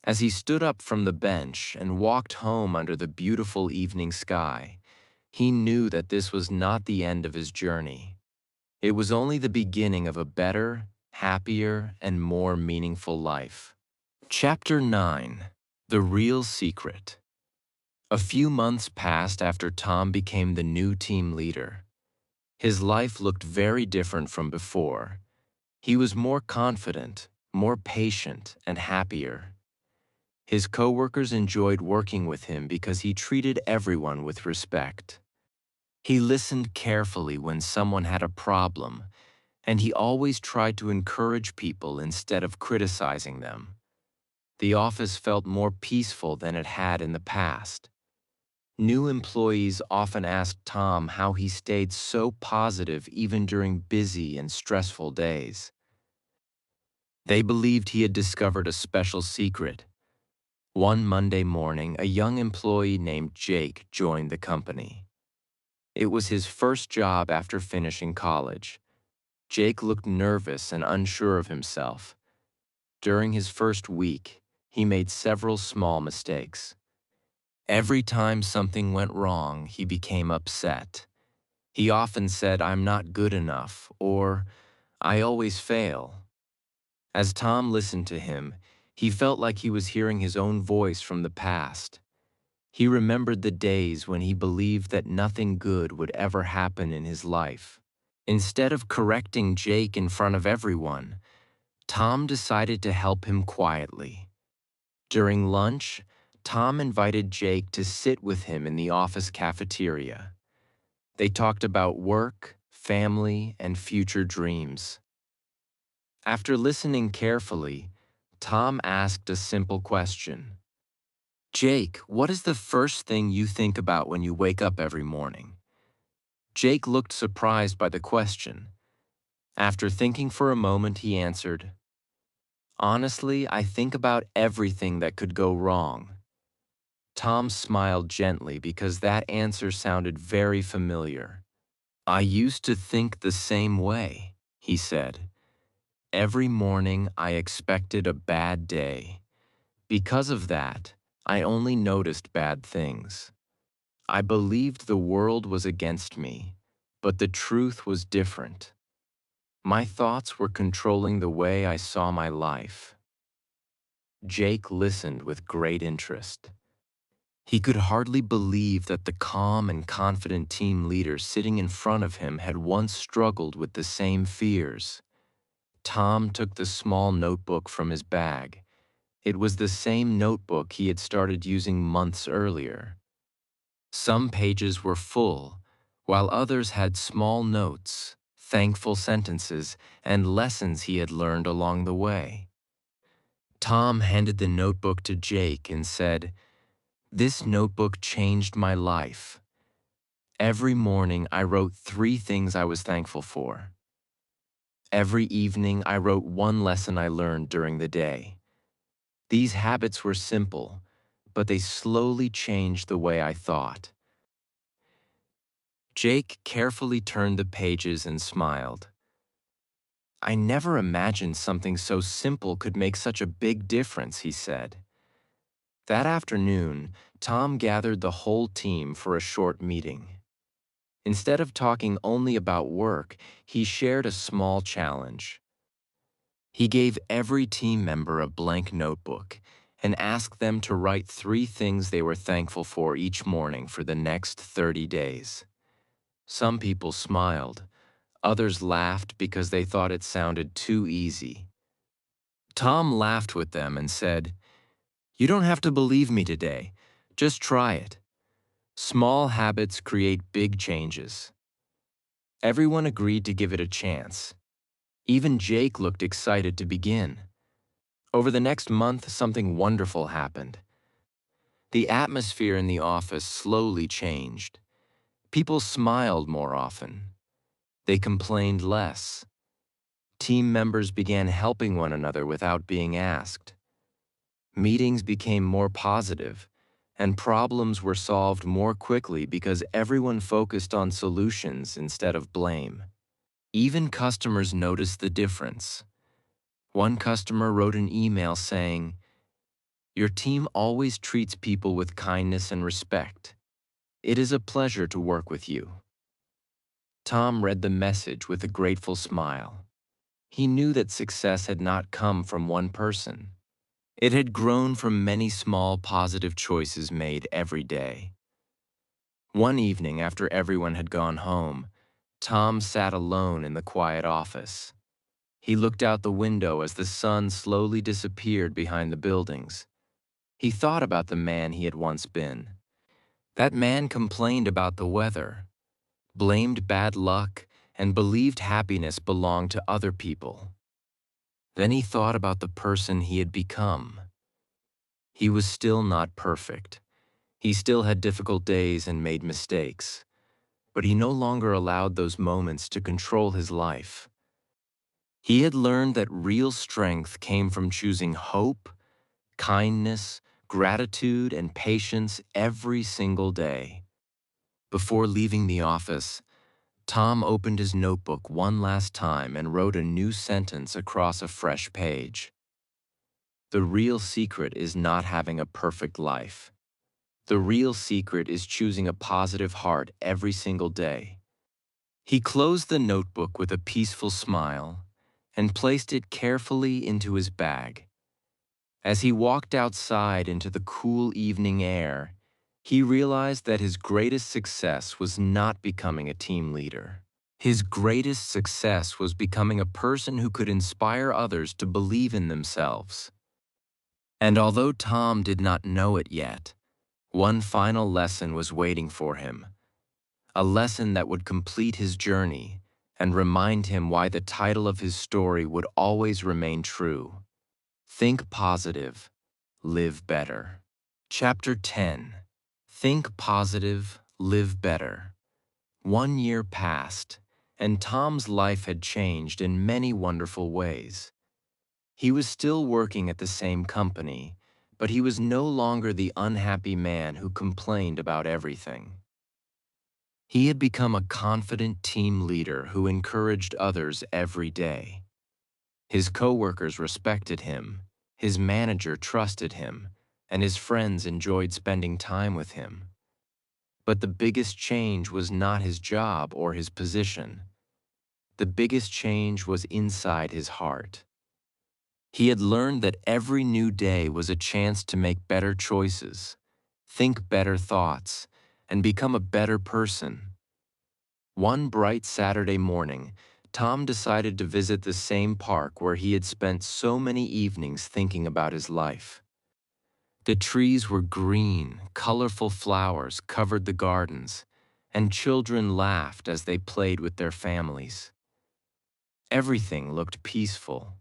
As he stood up from the bench and walked home under the beautiful evening sky, he knew that this was not the end of his journey. It was only the beginning of a better, happier, and more meaningful life. Chapter 9: The Real Secret. A few months passed after Tom became the new team leader. His life looked very different from before. He was more confident, more patient, and happier. His coworkers enjoyed working with him because he treated everyone with respect. He listened carefully when someone had a problem, and he always tried to encourage people instead of criticizing them. The office felt more peaceful than it had in the past. New employees often asked Tom how he stayed so positive even during busy and stressful days. They believed he had discovered a special secret. One Monday morning, a young employee named Jake joined the company. It was his first job after finishing college. Jake looked nervous and unsure of himself. During his first week, he made several small mistakes. Every time something went wrong, he became upset. He often said, "I'm not good enough," or "I always fail." As Tom listened to him, he felt like he was hearing his own voice from the past. He remembered the days when he believed that nothing good would ever happen in his life. Instead of correcting Jake in front of everyone, Tom decided to help him quietly. During lunch, Tom invited Jake to sit with him in the office cafeteria. They talked about work, family, and future dreams. After listening carefully, Tom asked a simple question. "Jake, what is the first thing you think about when you wake up every morning?" Jake looked surprised by the question. After thinking for a moment, he answered, "Honestly, I think about everything that could go wrong." Tom smiled gently because that answer sounded very familiar. "I used to think the same way," he said. "Every morning I expected a bad day. Because of that, I only noticed bad things. I believed the world was against me, but the truth was different. My thoughts were controlling the way I saw my life." Jake listened with great interest. He could hardly believe that the calm and confident team leader sitting in front of him had once struggled with the same fears. Tom took the small notebook from his bag. It was the same notebook he had started using months earlier. Some pages were full, while others had small notes, thankful sentences, and lessons he had learned along the way. Tom handed the notebook to Jake and said, "This notebook changed my life. Every morning I wrote 3 things I was thankful for. Every evening I wrote one lesson I learned during the day. These habits were simple, but they slowly changed the way I thought." Jake carefully turned the pages and smiled. "I never imagined something so simple could make such a big difference," he said. That afternoon, Tom gathered the whole team for a short meeting. Instead of talking only about work, he shared a small challenge. He gave every team member a blank notebook and asked them to write 3 things they were thankful for each morning for the next 30 days. Some people smiled, others laughed because they thought it sounded too easy. Tom laughed with them and said, "You don't have to believe me today. Just try it. Small habits create big changes." Everyone agreed to give it a chance. Even Jake looked excited to begin. Over the next month, something wonderful happened. The atmosphere in the office slowly changed. People smiled more often. They complained less. Team members began helping one another without being asked. Meetings became more positive, and problems were solved more quickly because everyone focused on solutions instead of blame. Even customers noticed the difference. One customer wrote an email saying, "Your team always treats people with kindness and respect. It is a pleasure to work with you." Tom read the message with a grateful smile. He knew that success had not come from one person. It had grown from many small positive choices made every day. One evening, after everyone had gone home, Tom sat alone in the quiet office. He looked out the window as the sun slowly disappeared behind the buildings. He thought about the man he had once been. That man complained about the weather, blamed bad luck, and believed happiness belonged to other people. Then he thought about the person he had become. He was still not perfect. He still had difficult days and made mistakes. But he no longer allowed those moments to control his life. He had learned that real strength came from choosing hope, kindness, gratitude, and patience every single day. Before leaving the office, Tom opened his notebook one last time and wrote a new sentence across a fresh page. The real secret is not having a perfect life. The real secret is choosing a positive heart every single day. He closed the notebook with a peaceful smile and placed it carefully into his bag. As he walked outside into the cool evening air, he realized that his greatest success was not becoming a team leader. His greatest success was becoming a person who could inspire others to believe in themselves. And although Tom did not know it yet, one final lesson was waiting for him, a lesson that would complete his journey and remind him why the title of his story would always remain true. Think positive, live better. Chapter 10. Think positive, live better. 1 year passed, and Tom's life had changed in many wonderful ways. He was still working at the same company, but he was no longer the unhappy man who complained about everything. He had become a confident team leader who encouraged others every day. His coworkers respected him, his manager trusted him, and his friends enjoyed spending time with him. But the biggest change was not his job or his position. The biggest change was inside his heart. He had learned that every new day was a chance to make better choices, think better thoughts, and become a better person. One bright Saturday morning, Tom decided to visit the same park where he had spent so many evenings thinking about his life. The trees were green, colorful flowers covered the gardens, and children laughed as they played with their families. Everything looked peaceful.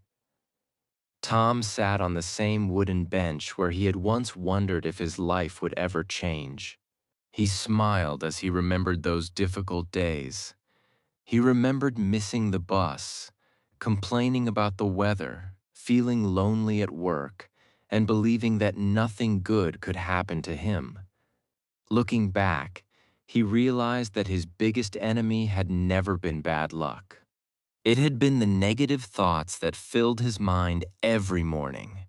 Tom sat on the same wooden bench where he had once wondered if his life would ever change. He smiled as he remembered those difficult days. He remembered missing the bus, complaining about the weather, feeling lonely at work, and believing that nothing good could happen to him. Looking back, he realized that his biggest enemy had never been bad luck. It had been the negative thoughts that filled his mind every morning.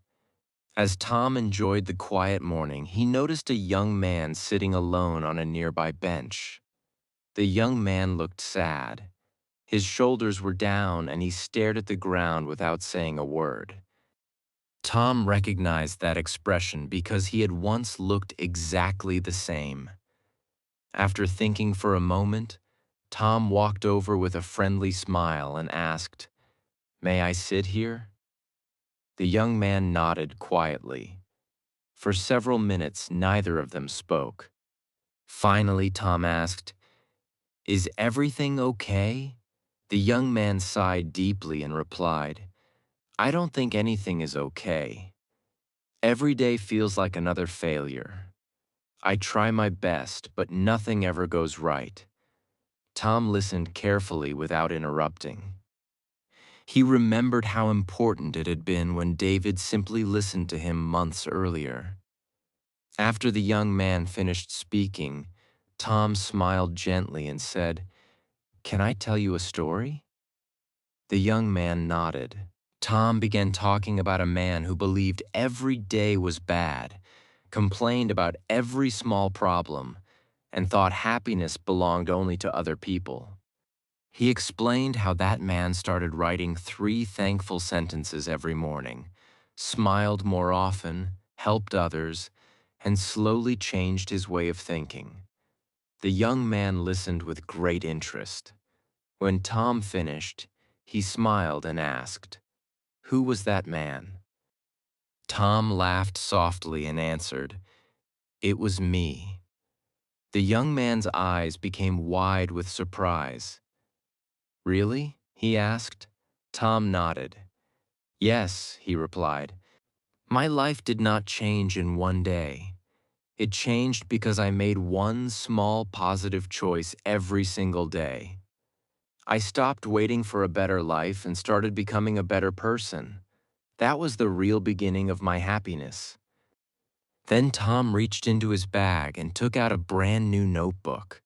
As Tom enjoyed the quiet morning, he noticed a young man sitting alone on a nearby bench. The young man looked sad. His shoulders were down and he stared at the ground without saying a word. Tom recognized that expression because he had once looked exactly the same. After thinking for a moment, Tom walked over with a friendly smile and asked, "May I sit here?" The young man nodded quietly. For several minutes, neither of them spoke. Finally, Tom asked, "Is everything okay?" The young man sighed deeply and replied, "I don't think anything is okay. Every day feels like another failure. I try my best, but nothing ever goes right." Tom listened carefully without interrupting. He remembered how important it had been when David simply listened to him months earlier. After the young man finished speaking, Tom smiled gently and said, "Can I tell you a story?" The young man nodded. Tom began talking about a man who believed every day was bad, complained about every small problem, and thought happiness belonged only to other people. He explained how that man started writing 3 thankful sentences every morning, smiled more often, helped others, and slowly changed his way of thinking. The young man listened with great interest. When Tom finished, he smiled and asked, "Who was that man?" Tom laughed softly and answered, "It was me." The young man's eyes became wide with surprise. "Really?" he asked. Tom nodded. "Yes," he replied. "My life did not change in one day. It changed because I made one small positive choice every single day. I stopped waiting for a better life and started becoming a better person. That was the real beginning of my happiness." Then Tom reached into his bag and took out a brand new notebook.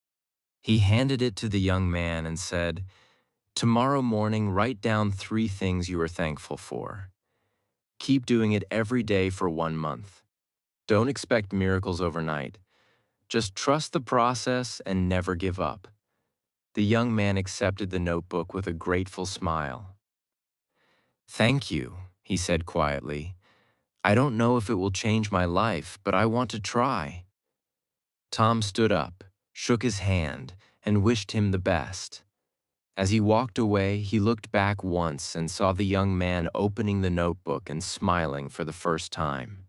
He handed it to the young man and said, "Tomorrow morning, write down 3 things you are thankful for. Keep doing it every day for 1 month. Don't expect miracles overnight. Just trust the process and never give up." The young man accepted the notebook with a grateful smile. "Thank you," he said quietly. "I don't know if it will change my life, but I want to try." Tom stood up, shook his hand, and wished him the best. As he walked away, he looked back once and saw the young man opening the notebook and smiling for the first time.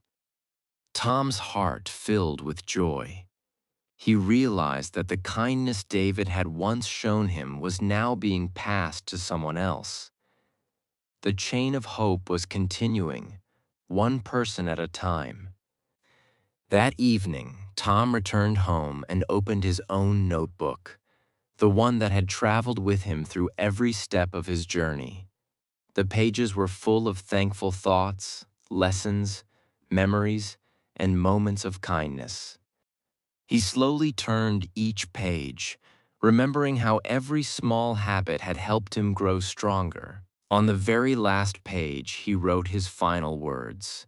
Tom's heart filled with joy. He realized that the kindness David had once shown him was now being passed to someone else. The chain of hope was continuing, one person at a time. That evening, Tom returned home and opened his own notebook, the one that had traveled with him through every step of his journey. The pages were full of thankful thoughts, lessons, memories, and moments of kindness. He slowly turned each page, remembering how every small habit had helped him grow stronger. On the very last page, he wrote his final words: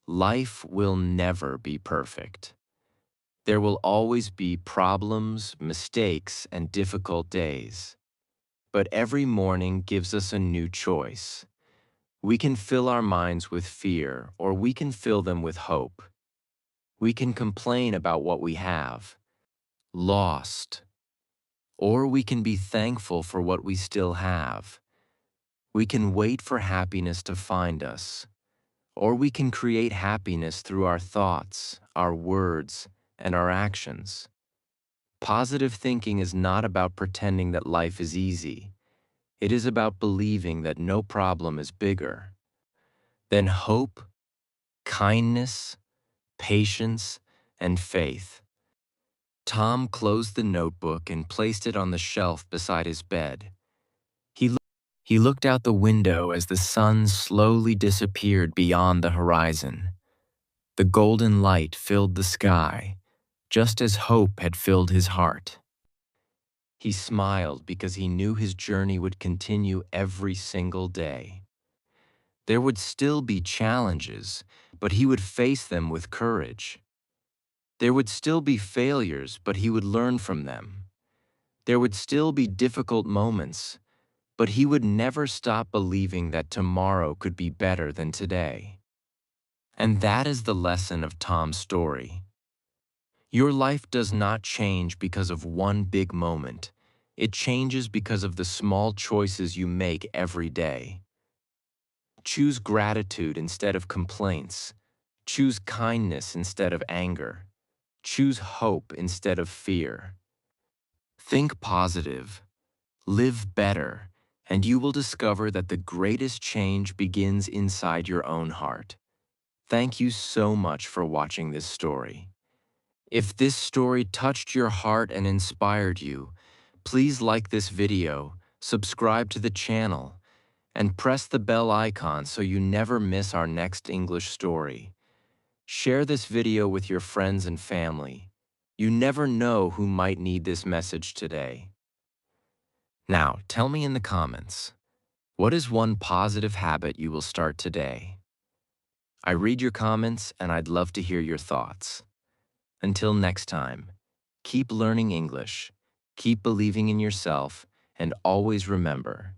"Life will never be perfect. There will always be problems, mistakes, and difficult days. But every morning gives us a new choice. We can fill our minds with fear, or we can fill them with hope. We can complain about what we have, lost, or we can be thankful for what we still have. We can wait for happiness to find us, or we can create happiness through our thoughts, our words, and our actions." Positive thinking is not about pretending that life is easy. It is about believing that no problem is bigger than hope, kindness, patience, and faith. Tom closed the notebook and placed it on the shelf beside his bed. He, loo- he looked out the window as the sun slowly disappeared beyond the horizon. The golden light filled the sky, just as hope had filled his heart. He smiled because he knew his journey would continue every single day. There would still be challenges, but he would face them with courage. There would still be failures, but he would learn from them. There would still be difficult moments, but he would never stop believing that tomorrow could be better than today. And that is the lesson of Tom's story. Your life does not change because of one big moment. It changes because of the small choices you make every day. Choose gratitude instead of complaints. Choose kindness instead of anger. Choose hope instead of fear. Think positive, live better, and you will discover that the greatest change begins inside your own heart. Thank you so much for watching this story. If this story touched your heart and inspired you, please like this video, subscribe to the channel, and press the bell icon so you never miss our next English story. Share this video with your friends and family. You never know who might need this message today. Now, tell me in the comments, what is one positive habit you will start today? I read your comments and I'd love to hear your thoughts. Until next time, keep learning English, keep believing in yourself, and always remember,